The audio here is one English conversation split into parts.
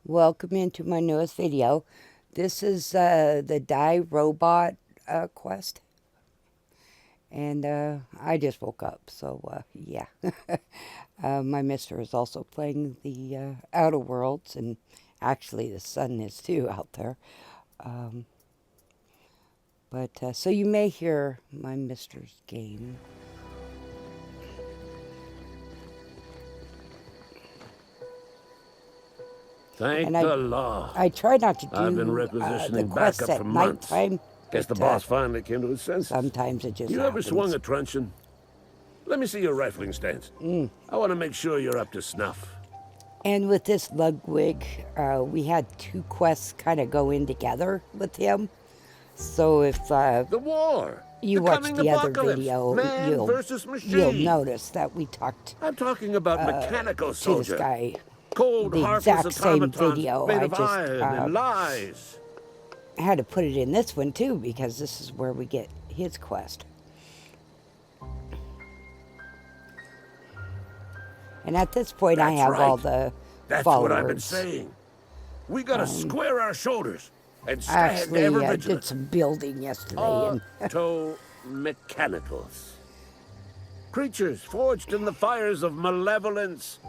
Welcome into my newest video. This is the Die Robot quest. And I just woke up, so yeah. My mister is also playing the Outer Worlds, and actually the sun is too out there. So you may hear my mister's game. Thank the Lord. I try not to do I've been the requisitioning quests backup at for months. nighttime. Guess the boss finally came to his senses. Sometimes it just You happens. ever swung a truncheon? Let me see your rifling stance. I want to make sure you're up to snuff. And with this Ludwig, we had two quests kind of go in together with him. So if The war. you The watch coming the other apocalypse. video, Man versus machine. you'll notice that we talked I'm talking about mechanical to soldier. this guy. Cold, the heartless exact same automatons video. made I of just, iron and lies. I had to put it in this one too, because this is where we get his quest. And at this point, I That's have right. all the That's followers. what I've been saying. We gotta square our shoulders and stand Actually, ever I vigilant. did some building yesterday, and Auto-mechanicals. Creatures forged in the fires of malevolence.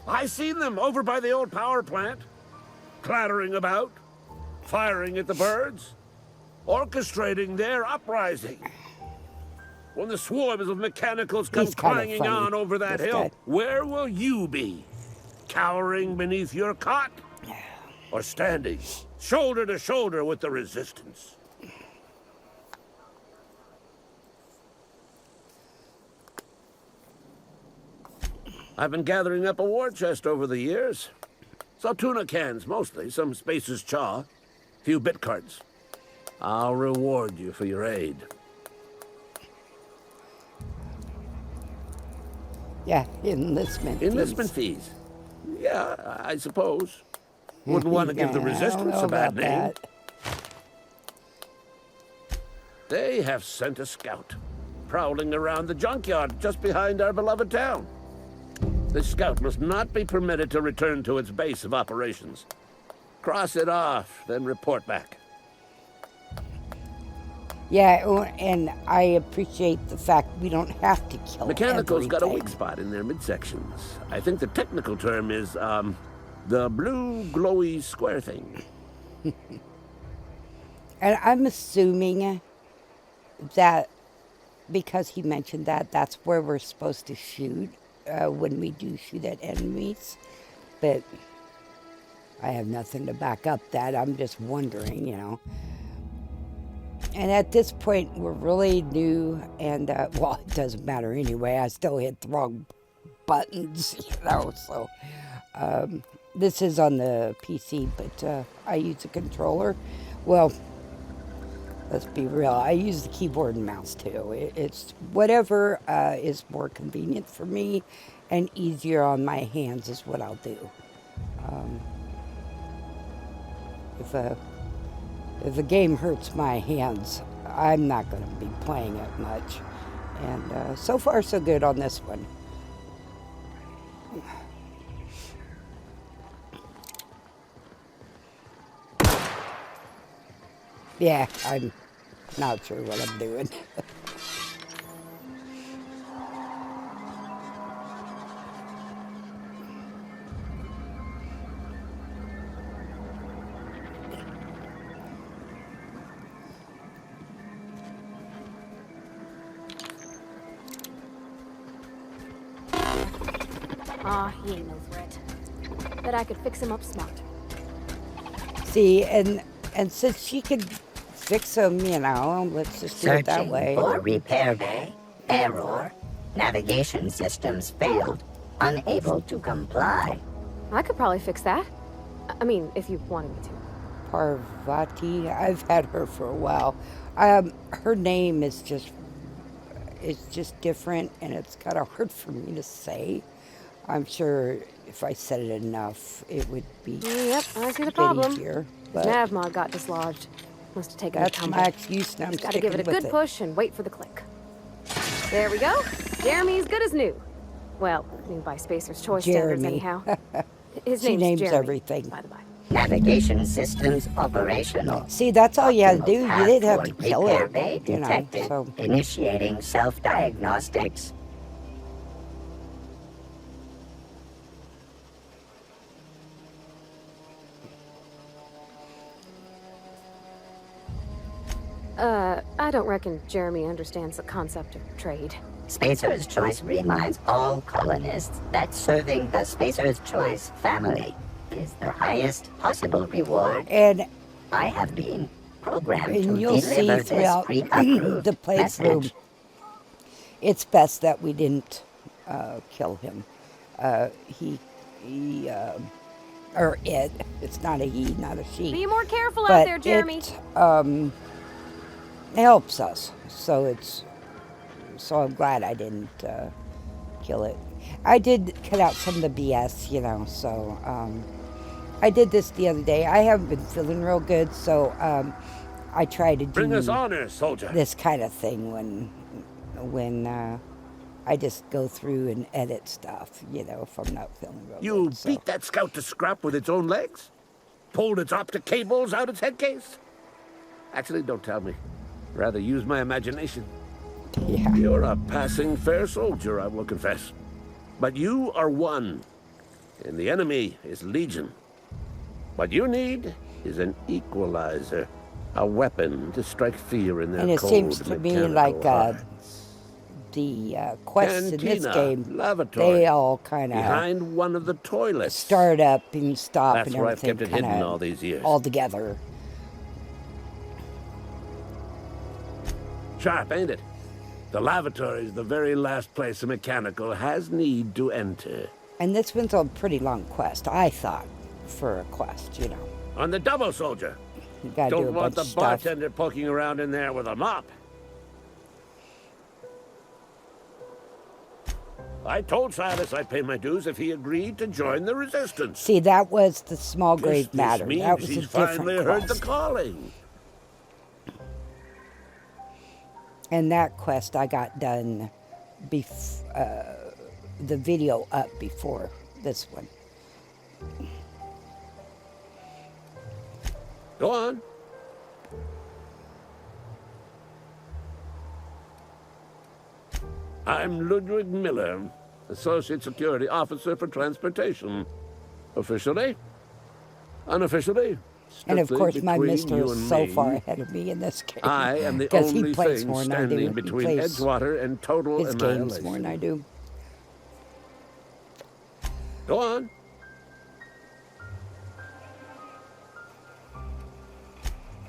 I seen them over by the old power plant, clattering about, firing at the birds, orchestrating their uprising. When the swarms of mechanicals come He's kinda clanging funny, on over that this hill, guy. where will you be? Cowering beneath your cot? Or standing shoulder to shoulder with the resistance? I've been gathering up a war chest over the years. Saw tuna cans mostly, some Spacer's chaw, few bit cards. I'll reward you for your aid. yeah, enlistment. Enlistment fees? Yeah, I suppose. Wouldn't want to give the Yeah, I don't resistance know a bad about name. that. They have sent a scout, prowling around the junkyard just behind our beloved town. This scout must not be permitted to return to its base of operations. Cross it off, then report back. Yeah, and I appreciate the fact we don't have to kill Mechanical's got a everything. weak spot in their midsections. I think the technical term is, the blue glowy square thing. And I'm assuming that because he mentioned that, that's where we're supposed to shoot when we do shoot at enemies. But I have nothing to back up that. I'm just wondering, you know. And at this point, we're really new, and well, it doesn't matter anyway. I still hit the wrong buttons, you know. So this is on the PC, but I use a controller. Well, let's be real. I use the keyboard and mouse too. It's whatever is more convenient for me and easier on my hands is what I'll do. If a game hurts my hands, I'm not going to be playing it much. And so far, so good on this one. Yeah, I'm not sure what I'm doing. Aw, he ain't no threat. Bet I could fix him up smart. See, and since she could fix them, you know, let's just do it that Searching way. for repair bay. Error. Navigation systems failed. Unable to comply. I could probably fix that. I mean, if you wanted me to. Parvati, I've had her for a while. Her name is just, it's just different, and it's kind of hard for me to say. I'm sure if I said it enough, it would be Yep, I see the a bit problem. easier. But Navmod got dislodged. Must have taken a that's tumble. my excuse, and I'm Just gotta sticking give it a with good it. push and wait for the click. There we go. Jeremy's good as new. Well, I mean by Spacer's choice standards Jeremy. anyhow. His She name's names Jeremy, everything. by the by. Navigation systems operational. See, that's all you had to do. You Path didn't have to toward kill repair it. bay You know, detected. so Initiating self-diagnostics. I don't reckon Jeremy understands the concept of trade. Spacer's Choice reminds all colonists that serving the Spacer's Choice family is the highest possible reward. and I have been programmed to you'll see deliver this throughout pre-approved the playthrough, message. it's best that we didn't kill him. He or it. It's not a he, not a she. Be more careful But out there, Jeremy. it helps us. So I'm glad I didn't kill it. I did cut out some of the BS, you know. So I did this the other day. I haven't been feeling real good, so I try to Bring us do honor, soldier. this kind of thing when I just go through and edit stuff, you know, if I'm not feeling real You good. So. beat that scout to scrap with its own legs? Pulled its optic cables out its head case? Actually, don't tell me. Rather use my imagination. Yeah. You're a passing fair soldier, I will confess. But you are one, and the enemy is legion. What you need is an equalizer, a weapon to strike fear in their And it cold, seems to me mechanical like hearts. the quests in this Cantina, game, lavatory, they all kind of behind one of the toilets. start up and stop That's and where I've everything kept it hidden kind all of these years. all together. Sharp, ain't it? The lavatory is the very last place a mechanical has need to enter. And this one's a pretty long quest, I thought, for a quest, you know. On the double, soldier. You gotta do a Don't want bunch the of stuff. bartender poking around in there with a mop. I told Silas I'd pay my dues if he agreed to join the resistance. See, that was the small grave This matter. means That was a he's different finally heard the quest. calling. And that quest I got done the video up before this one. Go on. I'm Ludwig Miller, Associate Security Officer for Transportation. Officially, unofficially, And of strictly course, my between mister you is and so me, far ahead of me in this game. I am the because he only plays thing more than I do. standing He between plays Edgewater and total his annihilation. games more than I do. Go on.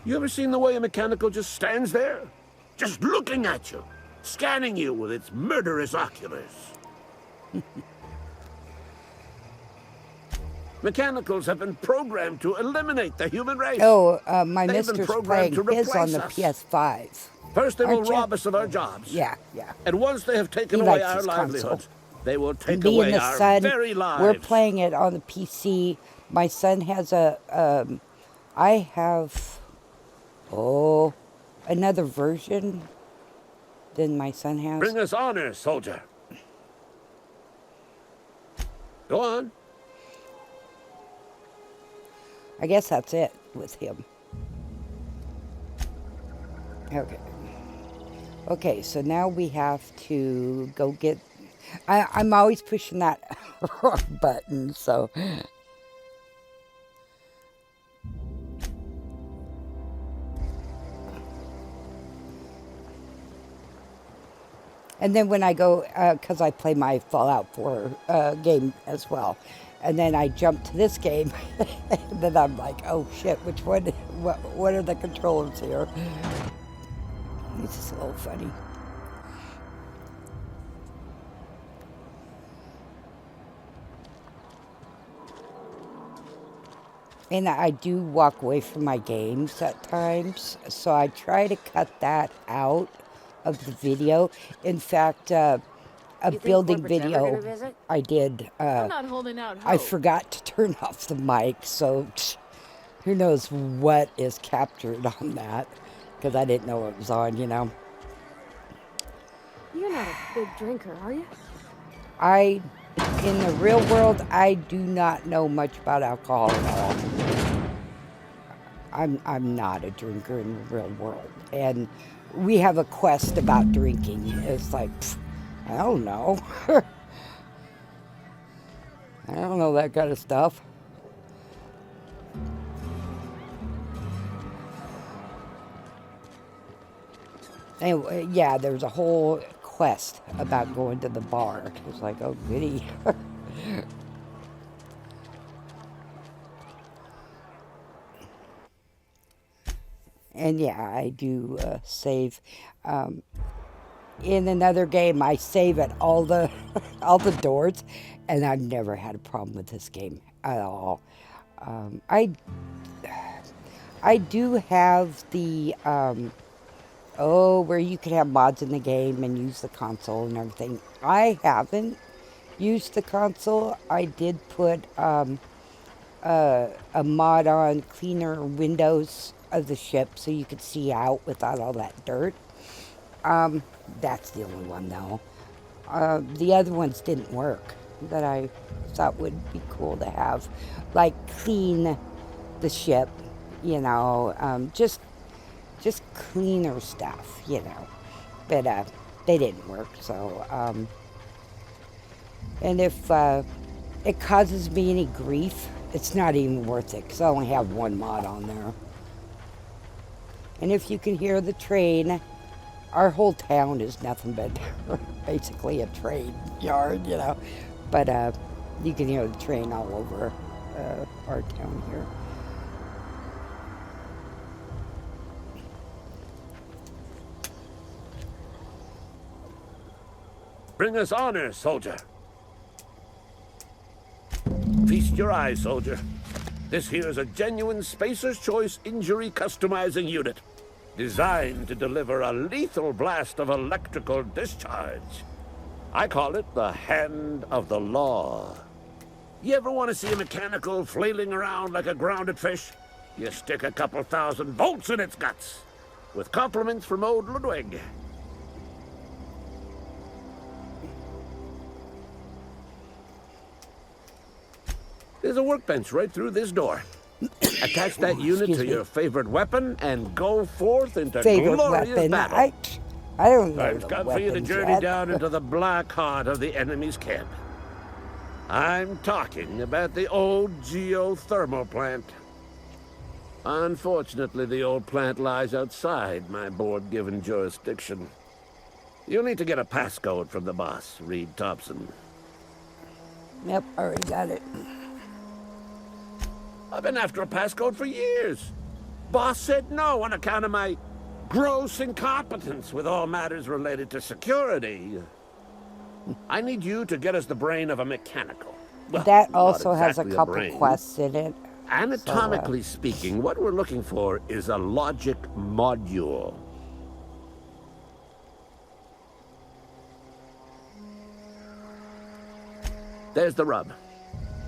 You ever seen the way a mechanical just stands there? Just looking at you, scanning you with its murderous oculars. Mechanicals have been programmed to eliminate the human race. Oh, my They've been mister's programmed playing to his on the replace us. PS5. First, they will Aren't you? rob us of our jobs. Yeah, yeah. And once they have taken He away likes our his console. livelihoods, they will take Me away and the our son, very lives. we're playing it on the PC. My son has I have, another version than my son has. Bring us honor, soldier. Go on. I guess that's it with him. Okay. Okay, so now we have to go get... I'm always pushing that wrong button, so... And then when I go, because I play my Fallout 4 game as well, and then I jump to this game, and then I'm like, oh shit, which one, what are the controllers here? It's just a little funny. And I do walk away from my games at times, so I try to cut that out of the video. In fact, a think building Corporate's ever video gonna visit? I did, I'm not holding out hope. I forgot to turn off the mic, so who knows what is captured on that, because I didn't know it was on, you know. You're not a big drinker, are you? In the real world, I do not know much about alcohol at all. I'm not a drinker in the real world, and we have a quest about drinking. It's like, pff, I don't know. I don't know that kind of stuff. Anyway, yeah, there's a whole quest about going to the bar. It's like, oh, goody. And yeah, I do save. In another game, I save at all the all the doors, and I've never had a problem with this game at all. I do have the where you can have mods in the game and use the console and everything. I haven't used the console. I did put a mod on cleaner windows of the ship so you could see out without all that dirt. That's the only one though. The other ones didn't work that I thought would be cool to have, like clean the ship, just cleaner stuff, But they didn't work. So, and if it causes me any grief, it's not even worth it because I only have one mod on there. And if you can hear the train, our whole town is nothing but basically a train yard, But you can hear the train all over our town here. Bring us honor, soldier. Feast your eyes, soldier. This here is a genuine Spacer's Choice injury customizing unit, designed to deliver a lethal blast of electrical discharge. I call it the Hand of the Law. You ever want to see a mechanical flailing around like a grounded fish? You stick a couple thousand volts in its guts. With compliments from old Ludwig. There's a workbench right through this door. Attach that unit to your favorite weapon and go forth into glorious battle. I don't know. Time's come for you to journey down into the black heart of the enemy's camp. I'm talking about the old Geothermal Plant. Unfortunately, the old plant lies outside my board-given jurisdiction. You'll need to get a passcode from the boss, Reed Thompson. Yep, already got it. I've been after a passcode for years. Boss said no on account of my gross incompetence with all matters related to security. I need you to get us the brain of a mechanical. Well, that also not has a exactly couple brain. quests in it. Anatomically speaking, what we're looking for is a logic module. There's the rub.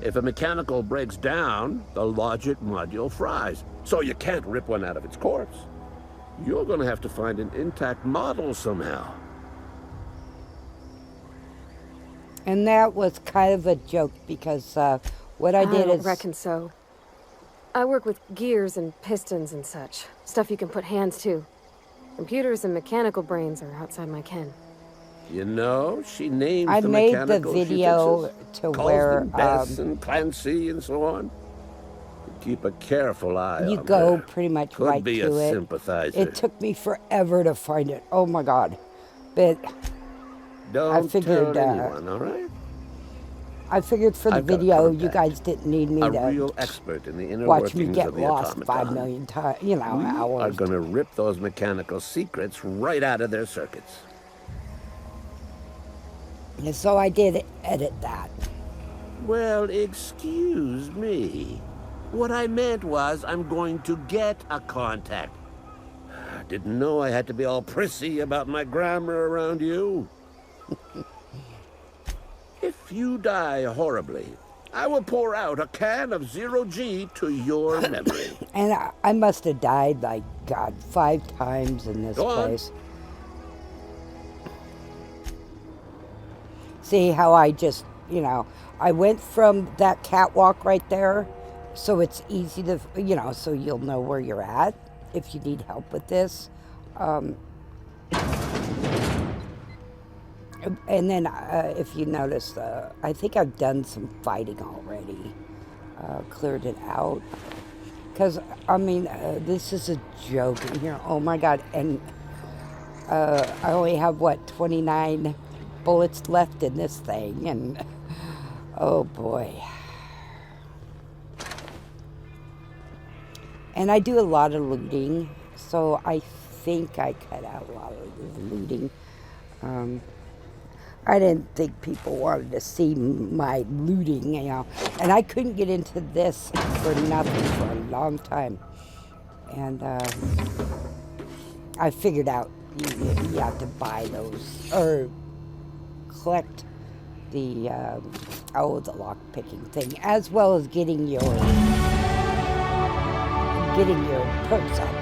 If a mechanical breaks down, the logic module fries, so you can't rip one out of its corpse. You're going to have to find an intact model somehow. And that was kind of a joke because what I did don't is... reckon so. I work with gears and pistons and such. Stuff you can put hands to. Computers and mechanical brains are outside my ken. You know, she names I the made the mechanical video she to calls where them Bess and Clancy and so on. Keep a careful eye you on go her. pretty much Could right be to a it. sympathizer. It took me forever to find it. Oh my God. But Don't figured, tell anyone, all right? I figured for the I've got a video, you contact. guys didn't need me A to real expert in the inner watch me workings get of the lost automaton. 5 million times, We are hours. going to rip those mechanical secrets right out of their circuits. And so I did edit that. Well, excuse me. What I meant was I'm going to get a contact. Didn't know I had to be all prissy about my grammar around you. If you die horribly, I will pour out a can of 0G to your memory. And I must have died, like, God, 5 times in this Go on. place. See how I just, I went from that catwalk right there so it's easy to, so you'll know where you're at if you need help with this. And then if you notice, I think I've done some fighting already, cleared it out. Because, this is a joke in here. Oh my God. And I only have, 29 bullets left in this thing. And, oh boy. And I do a lot of looting. So I think I cut out a lot of the looting. I didn't think people wanted to see my looting, And I couldn't get into this for nothing for a long time. And I figured out you have to buy those or collect the lock picking thing, as well as getting your perks up,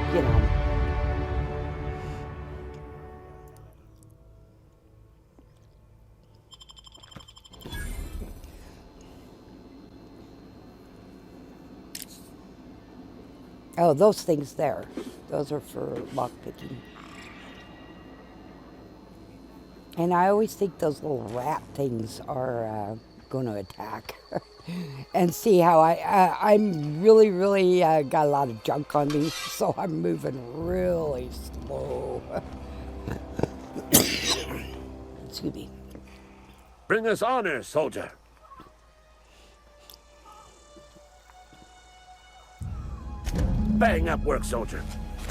Oh, those things there. Those are for lockpicking. And I always think those little rat things are going to attack. And see how I'm really, really got a lot of junk on me, so I'm moving really slow. Excuse me. Bring us honor, soldier. Bang up work, soldier.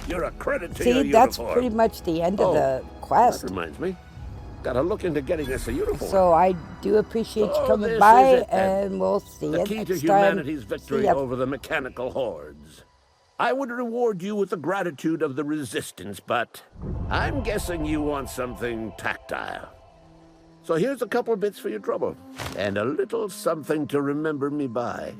You're a credit to your See, that's uniform. pretty much the end of the quest. That reminds me. Gotta look into getting us a uniform. So I do appreciate you coming this by, is it, then. and we'll see you The next key time. to humanity's victory See ya. over the mechanical hordes. I would reward you with the gratitude of the resistance, but I'm guessing you want something tactile. So here's a couple bits for your trouble, and a little something to remember me by.